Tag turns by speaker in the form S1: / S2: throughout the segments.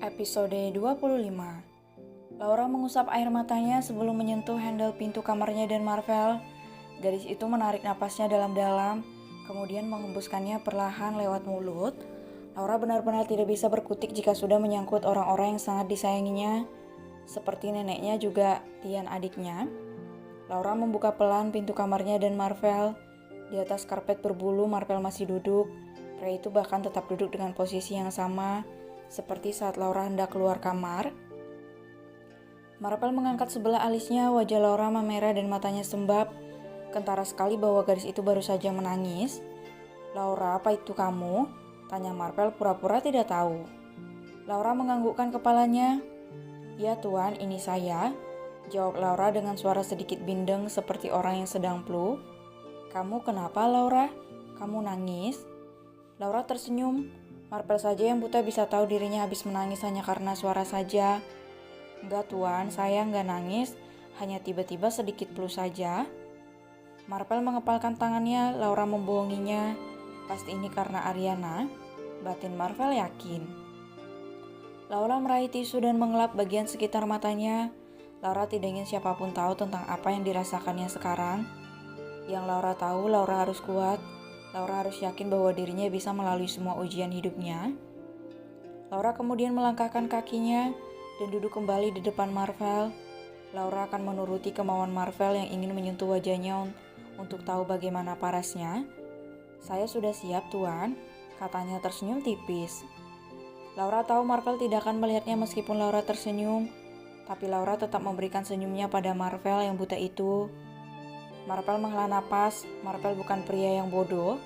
S1: Episode 25. Laura mengusap air matanya sebelum menyentuh handle pintu kamarnya dan Marvel. Gadis itu menarik napasnya dalam-dalam, kemudian mengembuskannya perlahan lewat mulut. Laura benar-benar tidak bisa berkutik jika sudah menyangkut orang-orang yang sangat disayanginya, seperti neneknya juga Tian adiknya. Laura membuka pelan pintu kamarnya dan Marvel. Di atas karpet berbulu, Marvel masih duduk. Pria itu bahkan tetap duduk dengan posisi yang sama, seperti saat Laura hendak keluar kamar. Marvel mengangkat sebelah alisnya, wajah Laura memerah dan matanya sembab. Kentara sekali bahwa gadis itu baru saja menangis. "Laura, apa itu kamu?" tanya Marvel pura-pura tidak tahu. Laura menganggukkan kepalanya. "Ya Tuan, ini saya," jawab Laura dengan suara sedikit bindeng seperti orang yang sedang flu. "Kamu kenapa, Laura? Kamu nangis?" Laura tersenyum. Marvel saja yang buta bisa tahu dirinya habis menangis hanya karena suara saja. "Enggak Tuan, saya enggak nangis, hanya tiba-tiba sedikit flu saja." Marvel mengepalkan tangannya, Laura membohonginya. Pasti ini karena Ariana, batin Marvel yakin. Laura meraih tisu dan mengelap bagian sekitar matanya. Laura tidak ingin siapapun tahu tentang apa yang dirasakannya sekarang. Yang Laura tahu, Laura harus kuat. Laura harus yakin bahwa dirinya bisa melalui semua ujian hidupnya. Laura kemudian melangkahkan kakinya dan duduk kembali di depan Marvel. Laura akan menuruti kemauan Marvel yang ingin menyentuh wajahnya untuk tahu bagaimana parasnya. "Saya sudah siap, Tuan," katanya tersenyum tipis. Laura tahu Marvel tidak akan melihatnya meskipun Laura tersenyum, tapi Laura tetap memberikan senyumnya pada Marvel yang buta itu. Marvel menghela napas. Marvel bukan pria yang bodoh.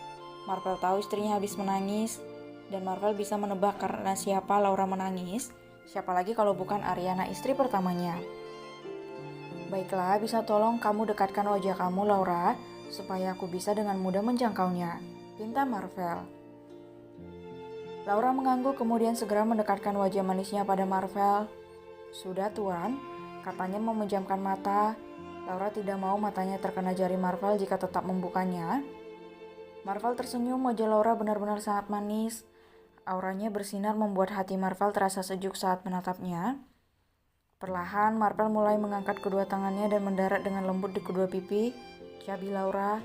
S1: Marvel tahu istrinya habis menangis, dan Marvel bisa menebak karena siapa Laura menangis. Siapa lagi kalau bukan Ariana, istri pertamanya. "Baiklah, bisa tolong kamu dekatkan wajah kamu, Laura, supaya aku bisa dengan mudah menjangkaunya," pinta Marvel. Laura mengangguk kemudian segera mendekatkan wajah manisnya pada Marvel. "Sudah, Tuan," katanya memejamkan mata. Laura tidak mau matanya terkena jari Marvel jika tetap membukanya. Marvel tersenyum, wajah Laura benar-benar sangat manis. Auranya bersinar membuat hati Marvel terasa sejuk saat menatapnya. Perlahan, Marvel mulai mengangkat kedua tangannya dan mendarat dengan lembut di kedua pipi cabi Laura.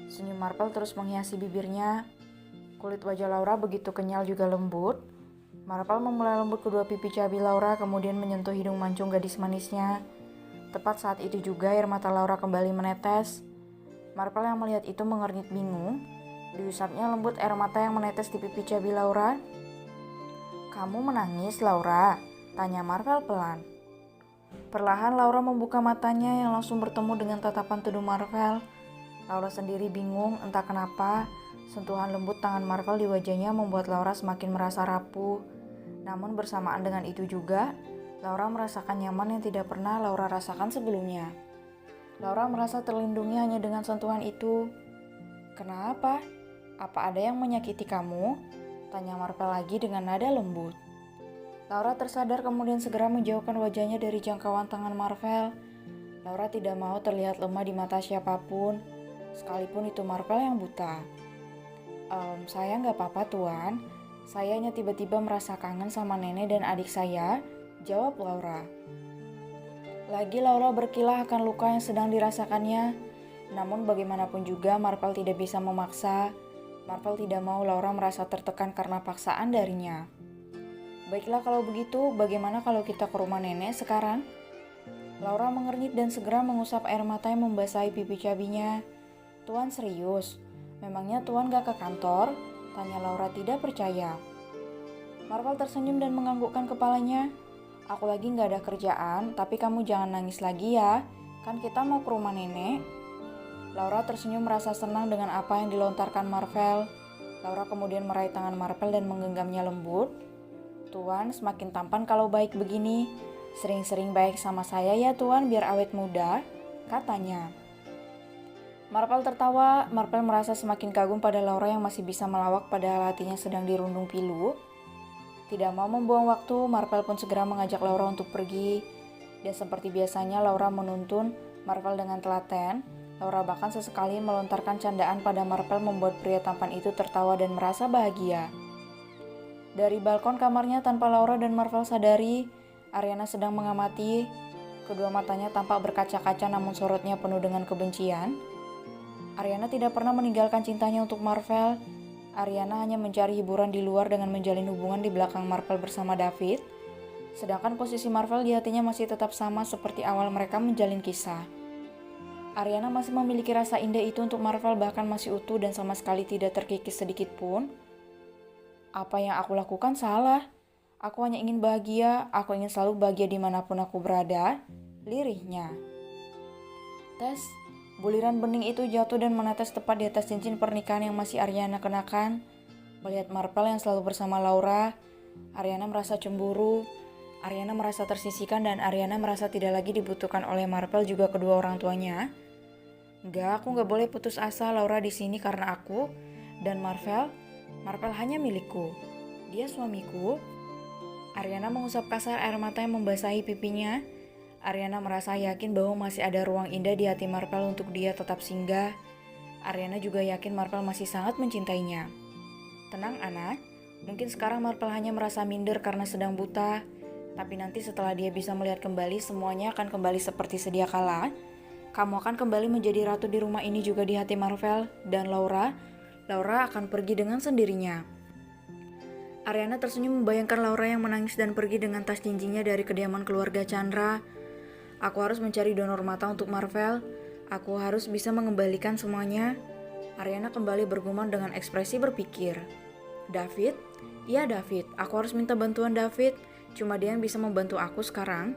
S1: Senyum Marvel terus menghiasi bibirnya. Kulit wajah Laura begitu kenyal juga lembut. Marvel memulai lembut kedua pipi cabi Laura, kemudian menyentuh hidung mancung gadis manisnya. Tepat saat itu juga air mata Laura kembali menetes. Marvel yang melihat itu mengernyit bingung. Diusapnya lembut air mata yang menetes di pipi cabi Laura. "Kamu menangis, Laura?" tanya Marvel pelan. Perlahan Laura membuka matanya yang langsung bertemu dengan tatapan tuduh Marvel. Laura sendiri bingung, entah kenapa. Sentuhan lembut tangan Marvel di wajahnya membuat Laura semakin merasa rapuh. Namun bersamaan dengan itu juga, Laura merasakan nyaman yang tidak pernah Laura rasakan sebelumnya. Laura merasa terlindungi hanya dengan sentuhan itu. "Kenapa? Apa ada yang menyakiti kamu?" tanya Marvel lagi dengan nada lembut. Laura tersadar kemudian segera menjauhkan wajahnya dari jangkauan tangan Marvel. Laura tidak mau terlihat lemah di mata siapapun, sekalipun itu Marvel yang buta. Saya nggak apa-apa, Tuan. Saya hanya tiba-tiba merasa kangen sama nenek dan adik saya," jawab Laura. Lagi Laura berkilah akan luka yang sedang dirasakannya. Namun bagaimanapun juga Marvel tidak bisa memaksa. Marvel tidak mau Laura merasa tertekan karena paksaan darinya. "Baiklah kalau begitu, bagaimana kalau kita ke rumah nenek sekarang?" Laura mengernyit dan segera mengusap air mata yang membasahi pipi cabinya. "Tuan serius? Memangnya Tuan gak ke kantor?" tanya Laura tidak percaya. Marvel tersenyum dan menganggukkan kepalanya. "Aku lagi gak ada kerjaan, tapi kamu jangan nangis lagi ya. Kan kita mau ke rumah nenek." Laura tersenyum merasa senang dengan apa yang dilontarkan Marvel. Laura kemudian meraih tangan Marvel dan menggenggamnya lembut. "Tuan, semakin tampan kalau baik begini. Sering-sering baik sama saya ya Tuan, biar awet muda," katanya. Marvel tertawa. Marvel merasa semakin kagum pada Laura yang masih bisa melawak padahal hatinya sedang dirundung pilu. Tidak mau membuang waktu, Marvel pun segera mengajak Laura untuk pergi. Dan seperti biasanya Laura menuntun Marvel dengan telaten. Laura bahkan sesekali melontarkan candaan pada Marvel membuat pria tampan itu tertawa dan merasa bahagia. Dari balkon kamarnya tanpa Laura dan Marvel sadari, Ariana sedang mengamati. Kedua matanya tampak berkaca-kaca namun sorotnya penuh dengan kebencian. Ariana tidak pernah meninggalkan cintanya untuk Marvel. Ariana hanya mencari hiburan di luar dengan menjalin hubungan di belakang Marvel bersama David. Sedangkan posisi Marvel di hatinya masih tetap sama seperti awal mereka menjalin kisah. Ariana masih memiliki rasa indah itu untuk Marvel, bahkan masih utuh dan sama sekali tidak terkikis sedikit pun. Apa yang aku lakukan salah. Aku hanya ingin bahagia, aku ingin selalu bahagia dimanapun aku berada, lirihnya. Tes, buliran bening itu jatuh dan menetes tepat di atas cincin pernikahan yang masih Ariana kenakan. Melihat Marvel yang selalu bersama Laura, Ariana merasa cemburu, Ariana merasa tersisihkan dan Ariana merasa tidak lagi dibutuhkan oleh Marvel juga kedua orang tuanya. Enggak, aku nggak boleh putus asa. Laura di sini karena aku dan Marvel hanya milikku. Dia suamiku. Ariana mengusap kasar air mata yang membasahi pipinya. Ariana merasa yakin bahwa masih ada ruang indah di hati Marvel untuk dia tetap singgah. Ariana juga yakin Marvel masih sangat mencintainya. Tenang anak, mungkin sekarang Marvel hanya merasa minder karena sedang buta. Tapi nanti setelah dia bisa melihat kembali, semuanya akan kembali seperti sedia kala. Kamu akan kembali menjadi ratu di rumah ini juga di hati Marvel. Dan Laura akan pergi dengan sendirinya. Ariana tersenyum membayangkan Laura yang menangis dan pergi dengan tas cincinnya dari kediaman keluarga Chandra. Aku harus mencari donor mata untuk Marvel. Aku harus bisa mengembalikan semuanya. Ariana kembali bergumam dengan ekspresi berpikir. David? Iya David, aku harus minta bantuan David. Cuma dia yang bisa membantu aku sekarang.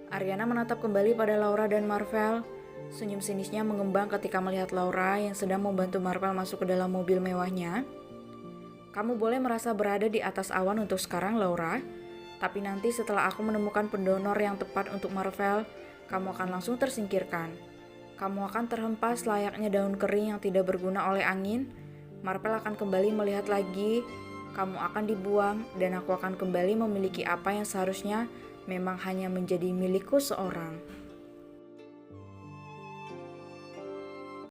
S1: Ariana menatap kembali pada Laura dan Marvel. Senyum sinisnya mengembang ketika melihat Laura yang sedang membantu Marvel masuk ke dalam mobil mewahnya. Kamu boleh merasa berada di atas awan untuk sekarang, Laura. Tapi nanti setelah aku menemukan pendonor yang tepat untuk Marvel, kamu akan langsung tersingkirkan. Kamu akan terhempas layaknya daun kering yang tidak berguna oleh angin. Marvel akan kembali melihat lagi, kamu akan dibuang, dan aku akan kembali memiliki apa yang seharusnya memang hanya menjadi milikku seorang.